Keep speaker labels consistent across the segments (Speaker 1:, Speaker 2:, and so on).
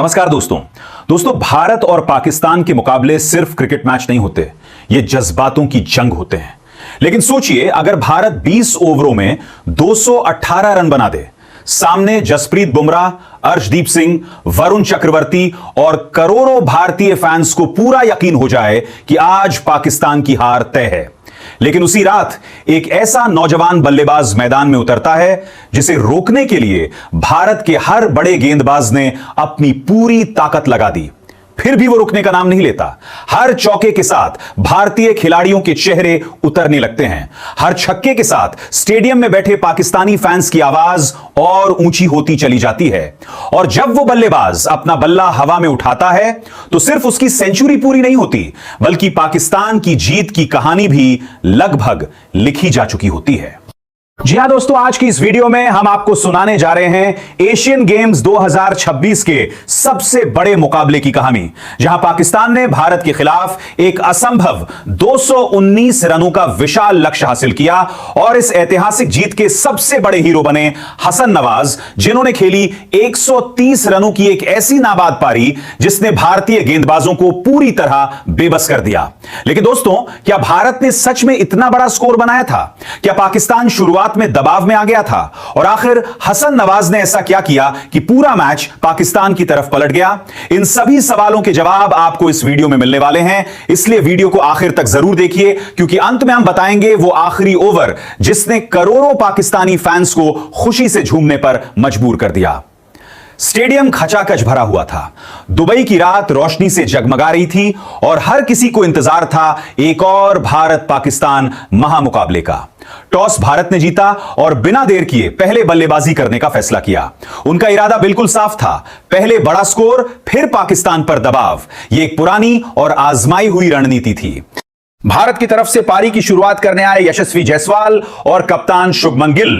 Speaker 1: नमस्कार दोस्तों भारत और पाकिस्तान के मुकाबले सिर्फ क्रिकेट मैच नहीं होते, ये जज्बातों की जंग होते हैं। लेकिन सोचिए, अगर भारत 20 ओवरों में 218 रन बना दे, सामने जसप्रीत बुमराह, अर्शदीप सिंह, वरुण चक्रवर्ती और करोड़ों भारतीय फैंस को पूरा यकीन हो जाए कि आज पाकिस्तान की हार तय है। लेकिन उसी रात एक ऐसा नौजवान बल्लेबाज मैदान में उतरता है जिसे रोकने के लिए भारत के हर बड़े गेंदबाज ने अपनी पूरी ताकत लगा दी। फिर भी वो रुकने का नाम नहीं लेता। हर चौके के साथ भारतीय खिलाड़ियों के चेहरे उतरने लगते हैं। हर छक्के के साथ स्टेडियम में बैठे पाकिस्तानी फैंस की आवाज और ऊंची होती चली जाती है। और जब वो बल्लेबाज अपना बल्ला हवा में उठाता है तो सिर्फ उसकी सेंचुरी पूरी नहीं होती, बल्कि पाकिस्तान की जीत की कहानी भी लगभग लिखी जा चुकी होती है। जी हां दोस्तों, आज की इस वीडियो में हम आपको सुनाने जा रहे हैं एशियन गेम्स 2026 के सबसे बड़े मुकाबले की कहानी, जहां पाकिस्तान ने भारत के खिलाफ एक असंभव 219 रनों का विशाल लक्ष्य हासिल किया और इस ऐतिहासिक जीत के सबसे बड़े हीरो बने हसन नवाज, जिन्होंने खेली 130 रनों की एक ऐसी नाबाद पारी जिसने भारतीय गेंदबाजों को पूरी तरह बेबस कर दिया। लेकिन दोस्तों, क्या भारत ने सच में इतना बड़ा स्कोर बनाया था? क्या पाकिस्तान शुरुआत में दबाव में आ गया था? और आखिर हसन नवाज ने ऐसा क्या किया कि पूरा मैच पाकिस्तान की तरफ पलट गया? इन सभी सवालों के जवाब आपको इस वीडियो में मिलने वाले हैं, इसलिए वीडियो को आखिर तक जरूर देखिए, क्योंकि अंत में हम बताएंगे वो आखिरी ओवर जिसने करोड़ों पाकिस्तानी फैंस को खुशी से झूमने पर मजबूर कर दिया। स्टेडियम खचाखच भरा हुआ था। दुबई की रात रोशनी से जगमगा रही थी और हर किसी को इंतजार था एक और भारत पाकिस्तान महामुकाबले का। टॉस भारत ने जीता और बिना देर किए पहले बल्लेबाजी करने का फैसला किया। उनका इरादा बिल्कुल साफ था, पहले बड़ा स्कोर, फिर पाकिस्तान पर दबाव। यह एक पुरानी और आजमाई हुई रणनीति थी। भारत की तरफ से पारी की शुरुआत करने आए यशस्वी जायसवाल और कप्तान शुभमन गिल।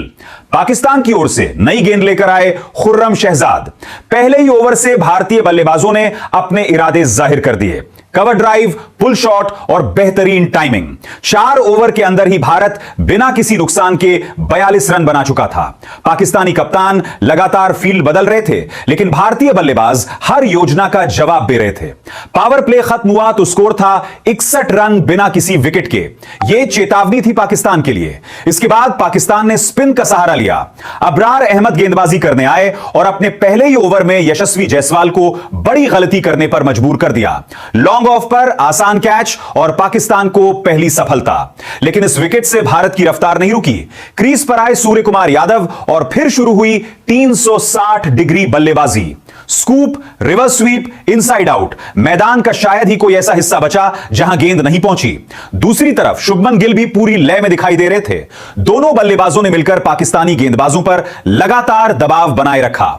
Speaker 1: पाकिस्तान की ओर से नई गेंद लेकर आए खुर्रम शहजाद। पहले ही ओवर से भारतीय बल्लेबाजों ने अपने इरादे जाहिर कर दिए। कवर ड्राइव, पुल शॉट और बेहतरीन टाइमिंग। 4 ओवर के अंदर ही भारत बिना किसी नुकसान के 42 रन बना चुका था। पाकिस्तानी कप्तान लगातार फील्ड बदल रहे थे, लेकिन भारतीय बल्लेबाज हर योजना का जवाब दे रहे थे। पावर प्ले खत्म हुआ तो स्कोर था 61 रन बिना किसी विकेट के। यह चेतावनी थी पाकिस्तान के लिए। इसके बाद पाकिस्तान ने स्पिन का सहारा लिया। अबरार अहमद गेंदबाजी करने आए और अपने पहले ही ओवर में यशस्वी जायसवाल को बड़ी गलती करने पर मजबूर कर दिया। लॉन्ग ऑफ पर आसान कैच और पाकिस्तान को पहली सफलता। लेकिन इस विकेट से भारत की रफ्तार नहीं रुकी। क्रीज पर आए सूर्य कुमार यादव और फिर शुरू हुई 360 डिग्री बल्लेबाजी। Scoop, reverse sweep, inside out. मैदान का शायद ही कोई ऐसा हिस्सा बचा जहां गेंद नहीं पहुंची। दूसरी तरफ शुभमन गिल भी पूरी लय में दिखाई दे रहे थे। दोनों बल्लेबाजों ने मिलकर पाकिस्तानी गेंदबाजों पर लगातार दबाव बनाए रखा।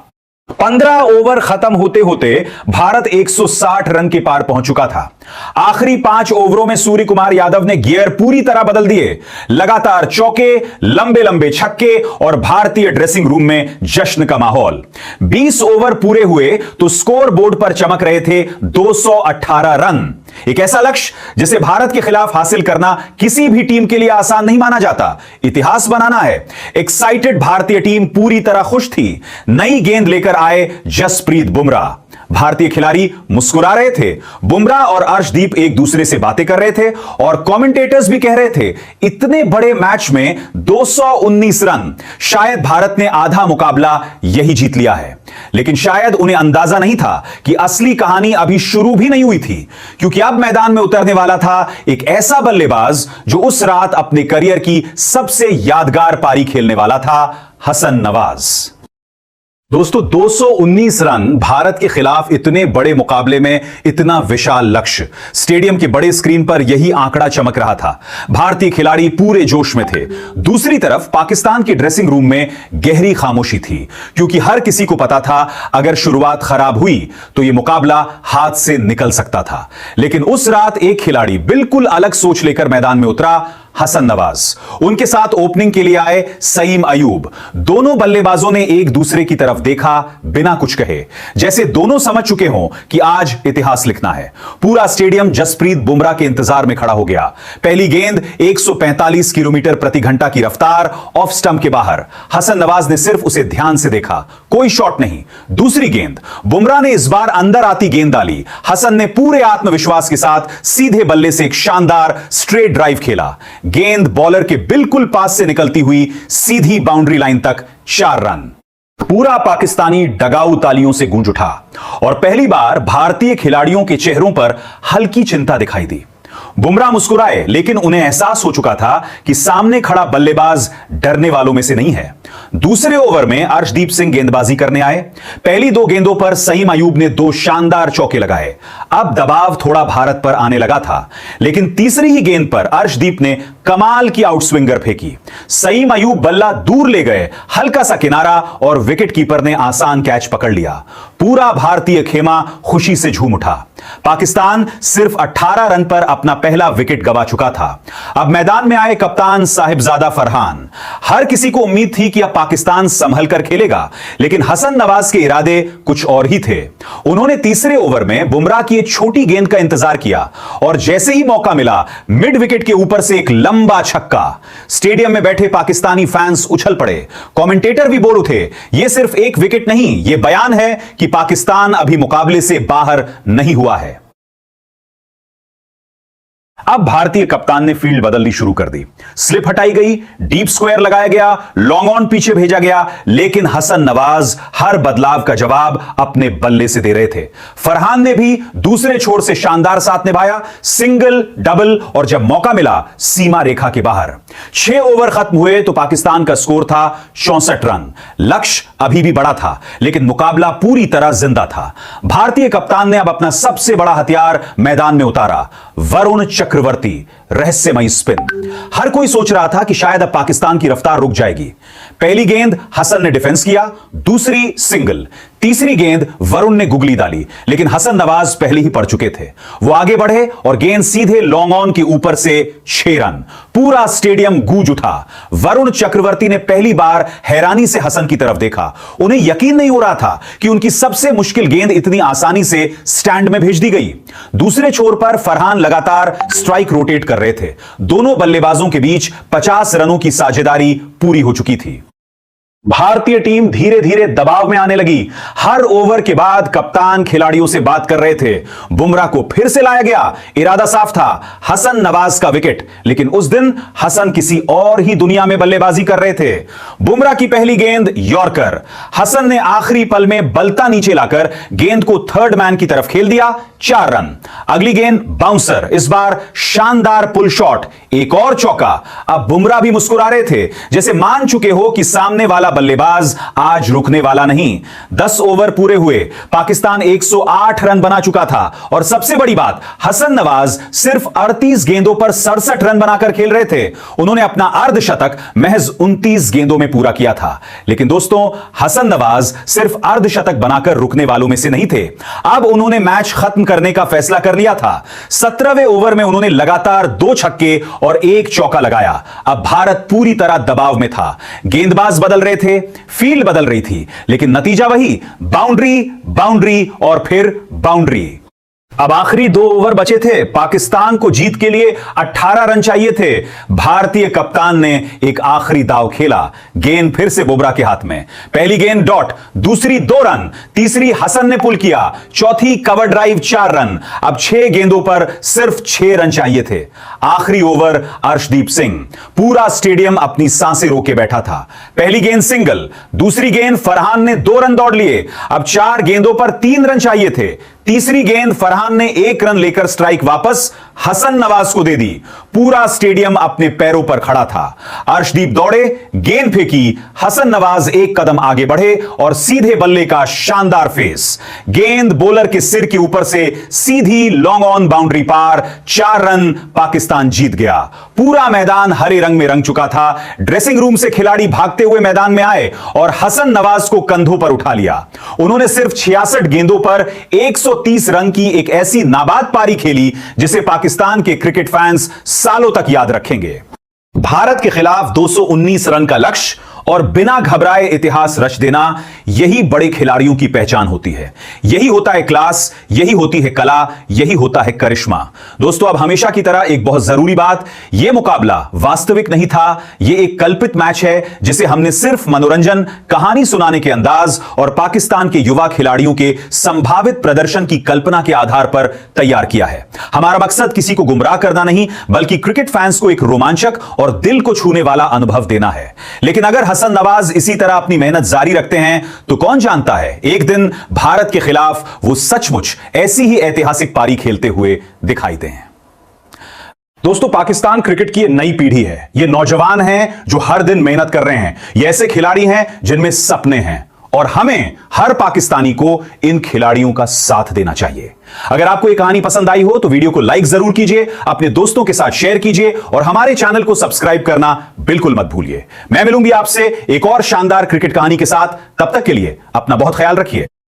Speaker 1: 15 ओवर खत्म होते होते भारत 160 रन के पार पहुंच चुका था। आखिरी 5 ओवरों में सूर्य कुमार यादव ने गियर पूरी तरह बदल दिए। लगातार चौके, लंबे लंबे छक्के और भारतीय ड्रेसिंग रूम में जश्न का माहौल। 20 ओवर पूरे हुए तो स्कोर बोर्ड पर चमक रहे थे 218 रन। एक ऐसा लक्ष्य जिसे भारत के खिलाफ हासिल करना किसी भी टीम के लिए आसान नहीं माना जाता। इतिहास बनाना है। एक्साइटेड भारतीय टीम पूरी तरह खुश थी। नई गेंद लेकर आए जसप्रीत बुमराह। भारतीय खिलाड़ी मुस्कुरा रहे थे। बुमराह और अर्शदीप एक दूसरे से बातें कर रहे थे और कमेंटेटर्स भी कह रहे थे, इतने बड़े मैच में 219 रन, शायद भारत ने आधा मुकाबला यही जीत लिया है। लेकिन शायद उन्हें अंदाजा नहीं था कि असली कहानी अभी शुरू भी नहीं हुई थी, क्योंकि अब मैदान में उतरने वाला था एक ऐसा बल्लेबाज जो उस रात अपने करियर की सबसे यादगार पारी खेलने वाला था, हसन नवाज। दोस्तों, 219 रन भारत के खिलाफ इतने बड़े मुकाबले में, इतना विशाल लक्ष्य। स्टेडियम के बड़े स्क्रीन पर यही आंकड़ा चमक रहा था। भारतीय खिलाड़ी पूरे जोश में थे। दूसरी तरफ पाकिस्तान के ड्रेसिंग रूम में गहरी खामोशी थी, क्योंकि हर किसी को पता था अगर शुरुआत खराब हुई तो यह मुकाबला हाथ से निकल सकता था। लेकिन उस रात एक खिलाड़ी बिल्कुल अलग सोच लेकर मैदान में उतरा, हसन नवाज। उनके साथ ओपनिंग के लिए आए सईम अयूब। दोनों बल्लेबाजों ने एक दूसरे की तरफ देखा बिना कुछ कहे, जैसे दोनों समझ चुके हों कि आज इतिहास लिखना है। पूरा स्टेडियम जसप्रीत बुमराह के इंतजार में खड़ा हो गया। पहली गेंद 145 किलोमीटर प्रति घंटा की रफ्तार, ऑफ स्टंप के बाहर। हसन नवाज ने सिर्फ उसे ध्यान से देखा, कोई शॉट नहीं। दूसरी गेंद बुमराह ने इस बार अंदर आती गेंद डाली। हसन ने पूरे आत्मविश्वास के साथ सीधे बल्ले से एक शानदार स्ट्रेट ड्राइव खेला। गेंद बॉलर के बिल्कुल पास से निकलती हुई सीधी बाउंड्री लाइन तक 4 रन। पूरा पाकिस्तानी डगाऊ तालियों से गूंज उठा और पहली बार भारतीय खिलाड़ियों के चेहरों पर हल्की चिंता दिखाई दी। बुमराह मुस्कुराए, लेकिन उन्हें एहसास हो चुका था कि सामने खड़ा बल्लेबाज डरने वालों में से नहीं है। दूसरे ओवर में अर्शदीप सिंह गेंदबाजी करने आए। पहली 2 गेंदों पर सईम अयूब ने 2 शानदार चौके लगाए। अब दबाव थोड़ा भारत पर आने लगा था, लेकिन तीसरी ही गेंद पर अर्शदीप ने कमाल की आउटस्विंगर फेंकी। सईम अयूब बल्ला दूर ले गए, हल्का सा किनारा और विकेटकीपर ने आसान कैच पकड़ लिया। पूरा भारतीय खेमा खुशी से झूम उठा। पाकिस्तान सिर्फ 18 रन पर अपना पहला विकेट गंवा चुका था। अब मैदान में आए कप्तान साहिबजादा फरहान। हर किसी को उम्मीद थी कि अब पाकिस्तान संभल कर खेलेगा, लेकिन हसन नवाज के इरादे कुछ और ही थे। उन्होंने तीसरे ओवर में बुमराह की एक छोटी गेंद का इंतजार किया और जैसे ही मौका मिला, मिड विकेट के ऊपर से एक लंबा छक्का। स्टेडियम में बैठे पाकिस्तानी फैंस उछल पड़े। कमेंटेटर भी बोल उठे, यह सिर्फ एक विकेट नहीं, यह बयान है कि पाकिस्तान अभी मुकाबले से बाहर नहीं हुआ है। अब भारतीय कप्तान ने फील्ड बदलनी शुरू कर दी। स्लिप हटाई गई, डीप स्क्वायर लगाया गया, लॉन्ग ऑन पीछे भेजा गया, लेकिन हसन नवाज हर बदलाव का जवाब अपने बल्ले से दे रहे थे। फरहान ने भी दूसरे छोर से शानदार साथ निभाया, सिंगल, डबल और जब मौका मिला सीमा रेखा के बाहर। 6 ओवर खत्म हुए तो पाकिस्तान का स्कोर था 64 रन। लक्ष्य अभी भी बड़ा था, लेकिन मुकाबला पूरी तरह जिंदा था। भारतीय कप्तान ने अब अपना सबसे बड़ा हथियार मैदान में उतारा, वरुण चक्रवर्ती, रहस्यमयी स्पिन। हर कोई सोच रहा था कि शायद अब पाकिस्तान की रफ्तार रुक जाएगी। पहली गेंद हसन ने डिफेंस किया, दूसरी सिंगल, तीसरी गेंद वरुण ने गुगली डाली, लेकिन हसन नवाज पहले ही पड़ चुके थे। वो आगे बढ़े और गेंद सीधे लॉन्ग ऑन के ऊपर से 6 रन। पूरा स्टेडियम गूंज उठा। वरुण चक्रवर्ती ने पहली बार हैरानी से हसन की तरफ देखा। उन्हें यकीन नहीं हो रहा था कि उनकी सबसे मुश्किल गेंद इतनी आसानी से स्टैंड में भेज दी गई। दूसरे छोर पर फरहान लगातार स्ट्राइक रोटेट कर रहे थे। दोनों बल्लेबाजों के बीच 50 रनों की साझेदारी पूरी हो चुकी थी। भारतीय टीम धीरे धीरे दबाव में आने लगी। हर ओवर के बाद कप्तान खिलाड़ियों से बात कर रहे थे। बुमराह को फिर से लाया गया। इरादा साफ था, हसन नवाज का विकेट, लेकिन उस दिन हसन किसी और ही दुनिया में बल्लेबाजी कर रहे थे। बुमराह की पहली गेंद यॉर्कर। हसन ने आखिरी पल में बलता नीचे लाकर गेंद को थर्ड मैन की तरफ खेल दिया, 4 रन। अगली गेंद बाउंसर, इस बार शानदार पुल शॉट, एक और चौका। अब बुमराह भी मुस्कुरा रहे थे, जैसे मान चुके हो कि सामने वाला बल्लेबाज आज रुकने वाला नहीं। 10 ओवर पूरे हुए, पाकिस्तान 108 रन बना चुका था और सबसे बड़ी बात, हसन नवाज सिर्फ 38 गेंदों पर 67 रन बनाकर खेल रहे थे। उन्होंने अपना अर्धशतक महज 29 गेंदों में पूरा किया था। लेकिन दोस्तों, हसन नवाज सिर्फ अर्धशतक बनाकर रुकने वालों में से नहीं थे। अब उन्होंने मैच खत्म करने का फैसला कर लिया था। 17वें ओवर में उन्होंने लगातार 2 छक्के और 1 चौका लगाया। अब भारत पूरी तरह दबाव में था। गेंदबाज बदल रहे थे, फील्ड बदल रही थी, लेकिन नतीजा वही, बाउंड्री, बाउंड्री और फिर बाउंड्री। अब आखिरी 2 ओवर बचे थे। पाकिस्तान को जीत के लिए 18 रन चाहिए थे। भारतीय कप्तान ने एक आखिरी दांव खेला। गेंद फिर से बुमराह के हाथ में। पहली गेंद डॉट, दूसरी 2 रन, तीसरी हसन ने पुल किया, चौथी कवर ड्राइव 4 रन। अब 6 गेंदों पर सिर्फ 6 रन चाहिए थे। आखिरी ओवर अर्शदीप सिंह। पूरा स्टेडियम अपनी सांसें रोके बैठा था। पहली गेंद सिंगल, दूसरी गेंद फरहान ने 2 रन दौड़ लिए। अब 4 गेंदों पर 3 रन चाहिए थे। तीसरी गेंद फरहान ने 1 रन लेकर स्ट्राइक वापस हसन नवाज को दे दी। पूरा स्टेडियम अपने पैरों पर खड़ा था। अर्शदीप दौड़े, गेंद फेंकी, हसन नवाज 1 कदम आगे बढ़े और सीधे बल्ले का शानदार फेस। गेंद बॉलर के सिर के ऊपर से सीधी लॉन्ग ऑन बाउंड्री पार, 4 रन। पाकिस्तान जीत गया। पूरा मैदान हरे रंग में रंग चुका था। ड्रेसिंग रूम से खिलाड़ी भागते हुए मैदान में आए और हसन नवाज को कंधों पर उठा लिया। उन्होंने सिर्फ 66 गेंदों पर 130 रन की एक ऐसी नाबाद पारी खेली जिसे पाकिस्तान के क्रिकेट फैंस सालों तक याद रखेंगे। भारत के खिलाफ 219 रन का लक्ष्य और बिना घबराए इतिहास रच देना, यही बड़े खिलाड़ियों की पहचान होती है। यही होता है क्लास, यही होती है कला, यही होता है करिश्मा। दोस्तों, अब हमेशा की तरह एक बहुत जरूरी बात, यह मुकाबला वास्तविक नहीं था, यह एक कल्पित मैच है जिसे हमने सिर्फ मनोरंजन, कहानी सुनाने के अंदाज और पाकिस्तान के युवा खिलाड़ियों के संभावित प्रदर्शन की कल्पना के आधार पर तैयार किया है। हमारा मकसद किसी को गुमराह करना नहीं, बल्कि क्रिकेट फैंस को एक रोमांचक और दिल को छूने वाला अनुभव देना है। लेकिन अगर हसन नवाज इसी तरह अपनी मेहनत जारी रखते हैं तो कौन जानता है, एक दिन भारत के खिलाफ वो सचमुच ऐसी ही ऐतिहासिक पारी खेलते हुए दिखाई दें। दोस्तों, पाकिस्तान क्रिकेट की ये नई पीढ़ी है। ये नौजवान हैं जो हर दिन मेहनत कर रहे हैं। ये ऐसे खिलाड़ी हैं जिनमें सपने हैं और हमें हर पाकिस्तानी को इन खिलाड़ियों का साथ देना चाहिए। अगर आपको ये कहानी पसंद आई हो तो वीडियो को लाइक जरूर कीजिए, अपने दोस्तों के साथ शेयर कीजिए और हमारे चैनल को सब्सक्राइब करना बिल्कुल मत भूलिए। मैं मिलूंगी आपसे एक और शानदार क्रिकेट कहानी के साथ। तब तक के लिए अपना बहुत ख्याल रखिए।